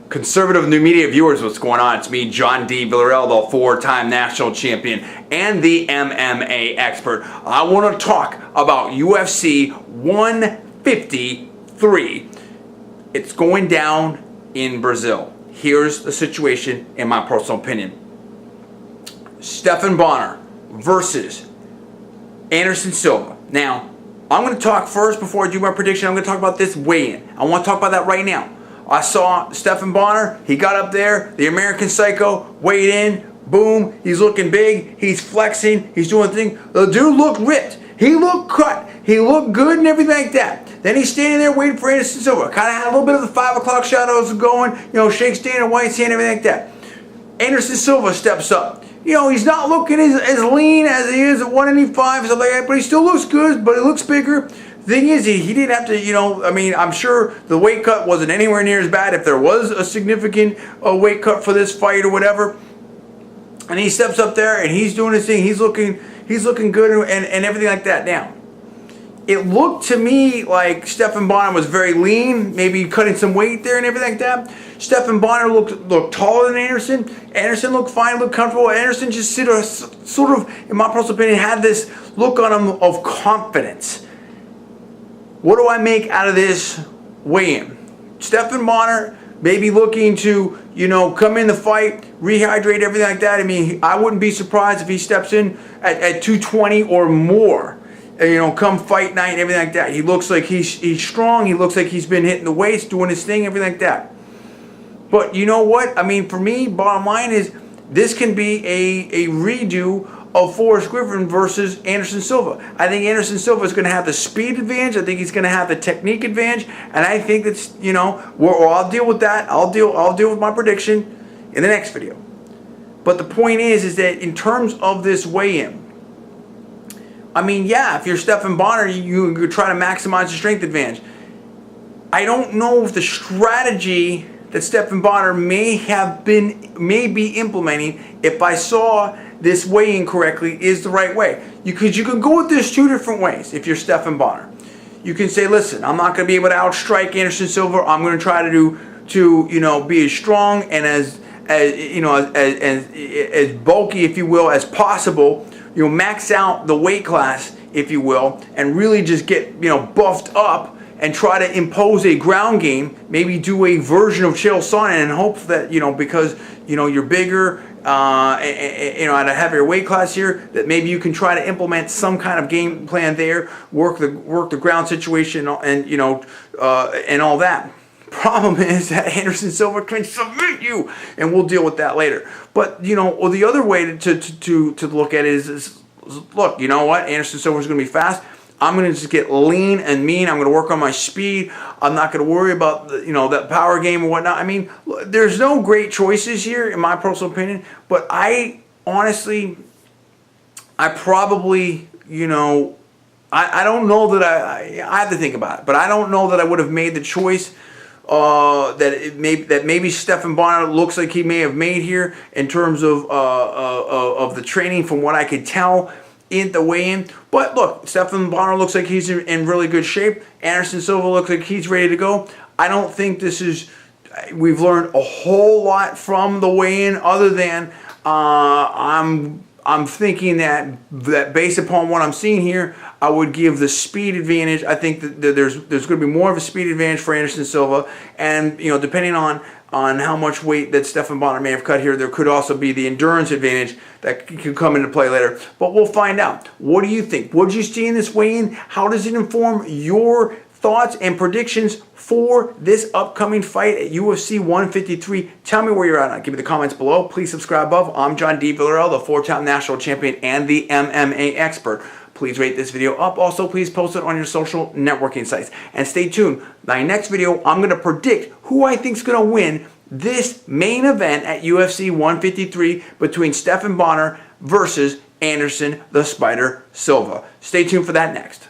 Conservative new media viewers, what's going on? It's me, John D. Villarreal, the four-time national champion and the MMA expert. I want to talk about UFC 153. It's going down in Brazil. Here's the situation, in my personal opinion. Stephan Bonnar versus Anderson Silva. Now, I'm going to talk first before I do my prediction. I'm going to talk about this weigh-in. I want to talk about that right now. I saw Stephan Bonnar. He got up there, the American Psycho, weighed in, boom, he's looking big, he's flexing, he's doing things. The dude looked ripped. He looked cut. He looked good and everything like that. Then he's standing there waiting for Anderson Silva. Kind of had a little bit of the 5 o'clock shadows going, shakes Dana White's hand, everything like that. Anderson Silva steps up. He's not looking as lean as he is at 185, stuff like that, but he still looks good, but he looks bigger. Thing is, he didn't have to, I'm sure the weight cut wasn't anywhere near as bad if there was a significant weight cut for this fight or whatever. And he steps up there and he's doing his thing. He's looking good and everything like that. Now, it looked to me like Stephan Bonnar was very lean, maybe cutting some weight there and everything like that. Stephan Bonnar looked taller than Anderson. Anderson looked fine, looked comfortable. Anderson just sort of, in my personal opinion, had this look on him of confidence. What do I make out of this weigh-in? Stephan Bonnar maybe looking to, come in the fight, rehydrate, everything like that. I mean, I wouldn't be surprised if he steps in at 220 or more. Come fight night and everything like that. He looks like he's strong. He looks like he's been hitting the weights, doing his thing, everything like that. But you know what? I mean, for me, bottom line is this can be a redo of Forrest Griffin versus Anderson Silva. I think Anderson Silva is going to have the speed advantage. I think he's going to have the technique advantage, and I think that's I'll deal with that. I'll deal with my prediction in the next video. But the point is that in terms of this weigh-in, I mean, yeah, if you're Stephan Bonnar, you try to maximize the strength advantage. I don't know if the strategy that Stephan Bonnar may be implementing, if I saw this weigh-in correctly, is the right way. Because you can go with this two different ways if you're Stephan Bonnar. You can say, listen, I'm not going to be able to outstrike Anderson Silva. I'm going to try to be as strong and as bulky, if you will, as possible. Max out the weight class, if you will, and really just get buffed up and try to impose a ground game. Maybe do a version of Chael Sonnen and hope that because you're bigger. At a heavier weight class here, that maybe you can try to implement some kind of game plan there, work the ground situation, and and all that. Problem is that Anderson Silva can submit you, and we'll deal with that later. But or the other way to look at it is look, you know what? Anderson Silva is going to be fast. I'm going to just get lean and mean. I'm going to work on my speed. I'm not going to worry about that power game or whatnot. I mean, there's no great choices here, in my personal opinion. But I honestly, I probably, I don't know that I have to think about it. But I don't know that I would have made the choice that maybe Stephan Bonnar looks like he may have made here in terms of the training, from what I could tell in the weigh-in. But look, Stephan Bonnar looks like he's in really good shape. Anderson Silva looks like he's ready to go. I don't think we've learned a whole lot from the weigh-in, other than I'm thinking that based upon what I'm seeing here, I would give the speed advantage. I think that there's going to be more of a speed advantage for Anderson Silva, and depending on how much weight that Stephan Bonnar may have cut here, there could also be the endurance advantage that could come into play later. But we'll find out. What do you think? What did you see in this weigh-in? How does it inform your thoughts and predictions for this upcoming fight at UFC 153? Tell me where you're at. Give me the comments below. Please subscribe above. I'm John D. Villarreal, the four-time national champion and the MMA expert. Please rate this video up. Also, please post it on your social networking sites. And stay tuned. My next video, I'm going to predict who I think is going to win this main event at UFC 153 between Stephan Bonnar versus Anderson the Spider Silva. Stay tuned for that next.